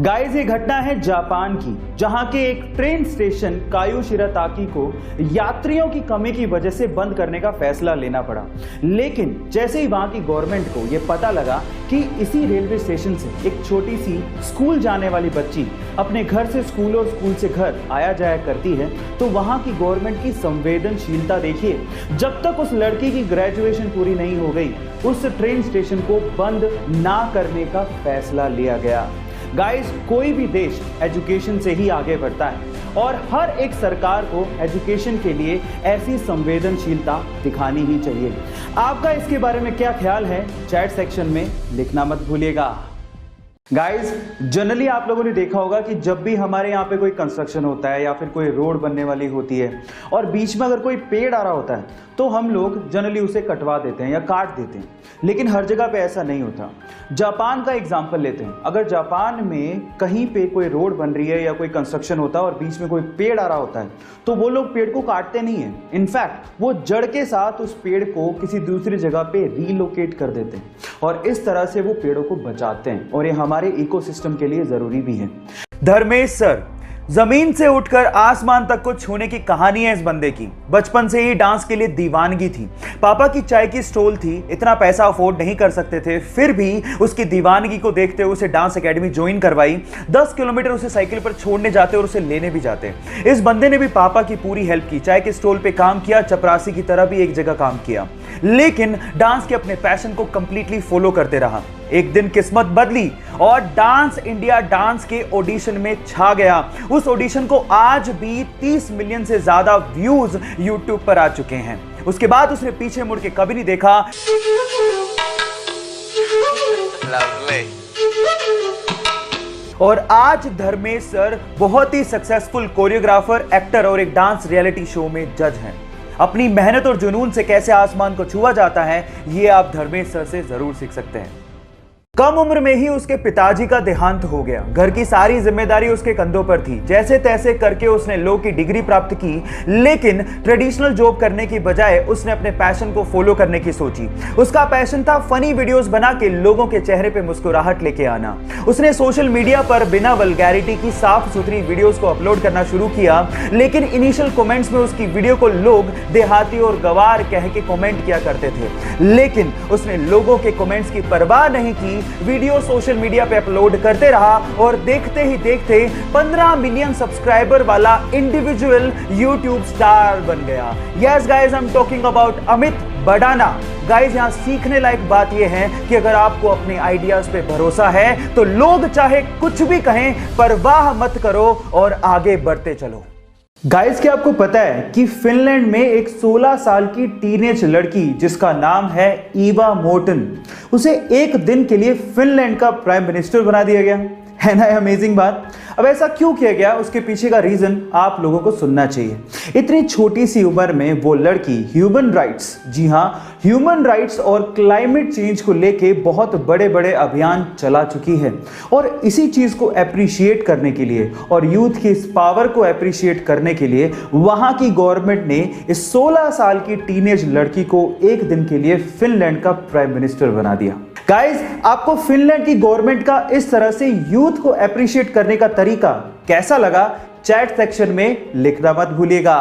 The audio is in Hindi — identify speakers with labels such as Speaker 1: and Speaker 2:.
Speaker 1: गाइस ये घटना है जापान की, जहां के एक ट्रेन स्टेशन कायू शिराताकी को यात्रियों की कमी की वजह से बंद करने का फैसला लेना पड़ा। लेकिन जैसे ही वहां की गवर्नमेंट को यह पता लगा कि इसी रेलवे स्टेशन से एक छोटी सी स्कूल जाने वाली बच्ची अपने घर से स्कूल और स्कूल से घर आया जाया करती है, तो वहां की गवर्नमेंट की संवेदनशीलता देखिए। जब तक उस लड़की की ग्रेजुएशन पूरी नहीं हो गई, उस ट्रेन स्टेशन को बंद ना करने का फैसला लिया गया। गाइस, कोई भी देश एजुकेशन से ही आगे बढ़ता है और हर एक सरकार को एजुकेशन के लिए ऐसी संवेदनशीलता दिखानी ही चाहिए। आपका इसके बारे में क्या ख्याल है, चैट सेक्शन में लिखना मत भूलिएगा। गाइस, जनरली आप लोगों ने देखा होगा कि जब भी हमारे यहाँ पे कोई कंस्ट्रक्शन होता है या फिर कोई रोड बनने वाली होती है और बीच में अगर कोई पेड़ आ रहा होता है तो हम लोग जनरली उसे कटवा देते हैं या काट देते हैं। लेकिन हर जगह पे ऐसा नहीं होता। जापान का एग्जांपल लेते हैं। अगर जापान में कहीं पे कोई रोड बन रही है या कोई कंस्ट्रक्शन होता है और बीच में कोई पेड़ आ रहा होता है तो वो लोग पेड़ को काटते नहीं है। इनफैक्ट वो जड़ के साथ उस पेड़ को किसी दूसरी जगह पे रीलोकेट कर देते हैं और इस तरह से वो पेड़ों को बचाते हैं और ये हमारे इकोसिस्टम के लिए जरूरी भी है। धर्मेश सर, जमीन से उठकर आसमान तक को छूने की कहानी है इस बंदे की। बचपन से ही डांस के लिए दीवानगी थी। पापा की चाय की स्टॉल थी, इतना पैसा अफोर्ड नहीं कर सकते थे, फिर भी उसकी दीवानगी को देखते हुए उसे डांस एकेडमी ज्वाइन करवाई। 10 किलोमीटर उसे साइकिल पर छोड़ने जाते और उसे लेने भी जाते। इस बंदे ने भी पापा की पूरी हेल्प की, चाय के स्टॉल पे काम किया, चपरासी की तरह भी एक जगह काम किया, लेकिन डांस के अपने पैशन को कंप्लीटली फॉलो करते रहा। एक दिन किस्मत बदली और डांस इंडिया डांस के ऑडिशन में छा गया। उस ऑडिशन को आज भी 30 मिलियन से ज्यादा व्यूज यूट्यूब पर आ चुके हैं। उसके बाद उसने पीछे मुड़ के कभी नहीं देखा। और आज धर्मेश सर बहुत ही सक्सेसफुल कोरियोग्राफर, एक्टर और एक डांस रियलिटी शो में जज हैं। अपनी मेहनत और जुनून से कैसे आसमान को छुआ जाता है, ये आप धर्मेश सर से जरूर सीख सकते हैं। कम उम्र में ही उसके पिताजी का देहांत हो गया। घर की सारी जिम्मेदारी उसके कंधों पर थी। जैसे तैसे करके उसने लॉ की डिग्री प्राप्त की, लेकिन ट्रेडिशनल जॉब करने की बजाय उसने अपने पैशन को फॉलो करने की सोची। उसका पैशन था फनी वीडियोस बना के लोगों के चेहरे पे मुस्कुराहट लेके आना। उसने सोशल मीडिया पर बिना वल्गैरिटी की साफ सुथरी वीडियोस को अपलोड करना शुरू किया, लेकिन इनिशियल कमेंट्स में उसकी वीडियो को लोग देहाती और गवार कह के कमेंट किया करते थे। लेकिन उसने लोगों के कमेंट्स की परवाह नहीं की, वीडियो सोशल मीडिया पे अपलोड करते रहा और देखते ही देखते 15 मिलियन सब्सक्राइबर वाला इंडिविजुअल यूट्यूब स्टार बन गया। Yes guys, I am talking about Amit Badana. Guys, यहां सीखने लायक बात यह है कि अगर आपको अपने आइडियाज पे भरोसा है तो लोग चाहे कुछ भी कहें, परवाह मत करो और आगे बढ़ते चलो। गाइस, क्या आपको पता है कि फिनलैंड में एक 16 साल की टीनेज लड़की जिसका नाम है ईवा मोर्टन, उसे एक दिन के लिए फिनलैंड का प्राइम मिनिस्टर बना दिया गया। है ना अमेजिंग बात। अब ऐसा क्यों किया गया, उसके पीछे का रीजन आप लोगों को सुनना चाहिए। इतनी छोटी सी उम्र में वो लड़की ह्यूमन राइट्स, जी हां, ह्यूमन राइट्स और क्लाइमेट चेंज को लेके बहुत बड़े बड़े अभियान चला चुकी है। और इसी चीज को अप्रिशिएट करने के लिए और यूथ की इस पावर को अप्रिशिएट करने के लिए वहां की गवर्नमेंट ने इस 16 साल की टीनेज लड़की को एक दिन के लिए फिनलैंड का प्राइम मिनिस्टर बना दिया। गाइस, आपको फिनलैंड की गवर्नमेंट का इस तरह से यूथ को अप्रिशिएट करने का तरीका कैसा लगा, चैट सेक्शन में लिखना मत भूलिएगा।